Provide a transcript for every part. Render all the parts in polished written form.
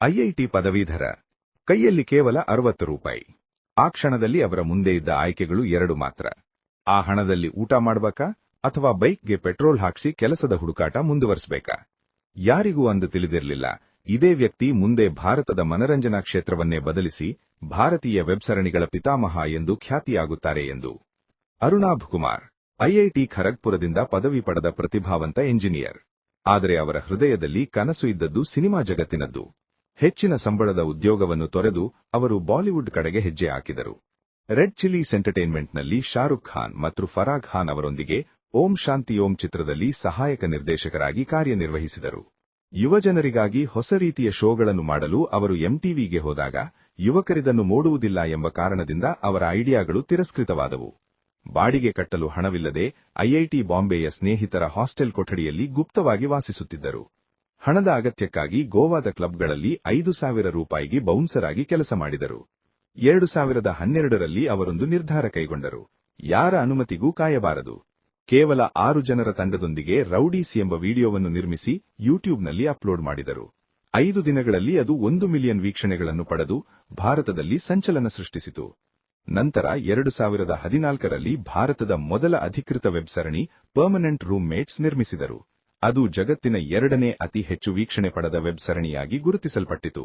IIT ಪದವೀಧರ. ಕೈಯಲ್ಲಿ ಕೇವಲ 60 ರೂಪಾಯಿ. ಆ ಕ್ಷಣದಲ್ಲಿ ಅವರ ಮುಂದೆ ಇದ್ದ ಆಯ್ಕೆಗಳು 2 ಮಾತ್ರ. ಆ ಹಣದಲ್ಲಿ ಊಟ ಮಾಡಬೇಕಾ ಅಥವಾ ಬೈಕ್ಗೆ ಪೆಟ್ರೋಲ್ ಹಾಕಿಸಿ ಕೆಲಸದ ಹುಡುಕಾಟ ಮುಂದುವರಿಸಬೇಕಾ? ಯಾರಿಗೂ ಅಂದು ತಿಳಿದಿರಲಿಲ್ಲ, ಇದೇ ವ್ಯಕ್ತಿ ಮುಂದೆ ಭಾರತದ ಮನರಂಜನಾ ಕ್ಷೇತ್ರವನ್ನೇ ಬದಲಿಸಿ ಭಾರತೀಯ ವೆಬ್ ಸರಣಿಗಳ ಪಿತಾಮಹ ಎಂದು ಖ್ಯಾತಿಯಾಗುತ್ತಾರೆ ಎಂದು. ಅರುಣಾಭ್ ಕುಮಾರ್ ಐಐಟಿ ಖರಗ್ಪುರದಿಂದ ಪದವಿ ಪಡೆದ ಪ್ರತಿಭಾವಂತ ಎಂಜಿನಿಯರ್. ಆದರೆ ಅವರ ಹೃದಯದಲ್ಲಿ ಕನಸು ಇದ್ದದ್ದು ಸಿನಿಮಾ ಜಗತ್ತಿನದ್ದು. ಹೆಚ್ಚಿನ ಸಂಬಳದ ಉದ್ಯೋಗವನ್ನು ತೊರೆದು ಅವರು ಬಾಲಿವುಡ್ ಕಡೆಗೆ ಹೆಜ್ಜೆ ಹಾಕಿದರು. ರೆಡ್ ಚಿಲ್ಲೀಸ್ ಎಂಟರ್ಟೈನ್ಮೆಂಟ್ನಲ್ಲಿ ಶಾರುಖ್ ಖಾನ್ ಮತ್ತು ಫರಾಗ್ ಖಾನ್ ಅವರೊಂದಿಗೆ ಓಂ ಶಾಂತಿ ಓಂ ಚಿತ್ರದಲ್ಲಿ ಸಹಾಯಕ ನಿರ್ದೇಶಕರಾಗಿ ಕಾರ್ಯನಿರ್ವಹಿಸಿದರು. ಯುವಜನರಿಗಾಗಿ ಹೊಸ ರೀತಿಯ ಶೋಗಳನ್ನು ಮಾಡಲು ಅವರು ಎಂಟಿವಿಗೆ ಹೋದಾಗ ಯುವಕರಿದನ್ನು ನೋಡುವುದಿಲ್ಲ ಎಂಬ ಕಾರಣದಿಂದ ಅವರ ಐಡಿಯಾಗಳು ತಿರಸ್ಕೃತವಾದವು. ಬಾಡಿಗೆ ಕಟ್ಟಲು ಹಣವಿಲ್ಲದೆ ಐಐಟಿ ಬಾಂಬೆಯ ಸ್ನೇಹಿತರ ಹಾಸ್ಟೆಲ್ ಕೊಠಡಿಯಲ್ಲಿ ಗುಪ್ತವಾಗಿ ವಾಸಿಸುತ್ತಿದ್ದರು. ಹಣದ ಅಗತ್ಯಕ್ಕಾಗಿ ಗೋವಾದ ಕ್ಲಬ್ಗಳಲ್ಲಿ 5,000 ರೂಪಾಯಿಗೆ ಬೌನ್ಸರ್ ಆಗಿ ಕೆಲಸ ಮಾಡಿದರು. 2012ರಲ್ಲಿ ಅವರೊಂದು ನಿರ್ಧಾರ ಕೈಗೊಂಡರು. ಯಾರ ಅನುಮತಿಗೂ ಕಾಯಬಾರದು. ಕೇವಲ 6 ಜನರ ತಂಡದೊಂದಿಗೆ ರೌಡೀಸ್ ಎಂಬ ವಿಡಿಯೋವನ್ನು ನಿರ್ಮಿಸಿ ಯೂಟ್ಯೂಬ್ನಲ್ಲಿ ಅಪ್ಲೋಡ್ ಮಾಡಿದರು. 5 ದಿನಗಳಲ್ಲಿ ಅದು 1 ಮಿಲಿಯನ್ ವೀಕ್ಷಣೆಗಳನ್ನು ಪಡೆದು ಭಾರತದಲ್ಲಿ ಸಂಚಲನ ಸೃಷ್ಟಿಸಿತು. ನಂತರ 2014ರಲ್ಲಿ ಭಾರತದ ಮೊದಲ ಅಧಿಕೃತ ವೆಬ್ ಸರಣಿ ಪರ್ಮನೆಂಟ್ ರೂಮ್ ಮೇಟ್ಸ್ ನಿರ್ಮಿಸಿದರು. ಅದು ಜಗತ್ತಿನ 2ನೇ ಅತಿ ಹೆಚ್ಚು ವೀಕ್ಷಣೆ ಪಡೆದ ವೆಬ್ ಸರಣಿಯಾಗಿ ಗುರುತಿಸಲ್ಪಟ್ಟಿತು.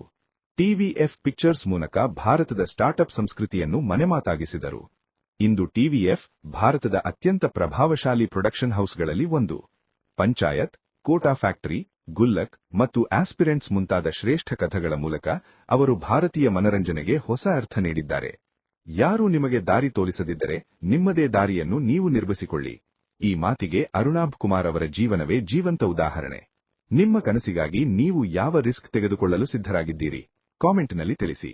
ಟಿವಿಎಫ್ ಪಿಕ್ಚರ್ಸ್ ಮೂಲಕ ಭಾರತದ ಸ್ಟಾರ್ಟ್ಅಪ್ ಸಂಸ್ಕೃತಿಯನ್ನು ಮನೆಮಾತಾಗಿಸಿದರು. ಇಂದು ಟಿವಿಎಫ್ ಭಾರತದ ಅತ್ಯಂತ ಪ್ರಭಾವಶಾಲಿ ಪ್ರೊಡಕ್ಷನ್ ಹೌಸ್ಗಳಲ್ಲಿ ಒಂದು. ಪಂಚಾಯತ್, ಕೋಟಾ ಫ್ಯಾಕ್ಟರಿ, ಗುಲ್ಲಕ್ ಮತ್ತು ಆಸ್ಪಿರೆಂಟ್ಸ್ ಮುಂತಾದ ಶ್ರೇಷ್ಠ ಕಥೆಗಳ ಮೂಲಕ ಅವರು ಭಾರತೀಯ ಮನರಂಜನೆಗೆ ಹೊಸ ಅರ್ಥ ನೀಡಿದ್ದಾರೆ. ಯಾರೂ ನಿಮಗೆ ದಾರಿ ತೋರಿಸದಿದ್ದರೆ ನಿಮ್ಮದೇ ದಾರಿಯನ್ನು ನೀವು ನಿರ್ಮಿಸಿಕೊಳ್ಳಿ. ಈ ಮಾತಿಗೆ ಅರುಣಾಭ್ ಕುಮಾರ್ ಅವರ ಜೀವನವೇ ಜೀವಂತ ಉದಾಹರಣೆ. ನಿಮ್ಮ ಕನಸಿಗಾಗಿ ನೀವು ಯಾವ ರಿಸ್ಕ್ ತೆಗೆದುಕೊಳ್ಳಲು ಸಿದ್ಧರಾಗಿದ್ದೀರಿ? ಕಾಮೆಂಟ್ನಲ್ಲಿ ತಿಳಿಸಿ.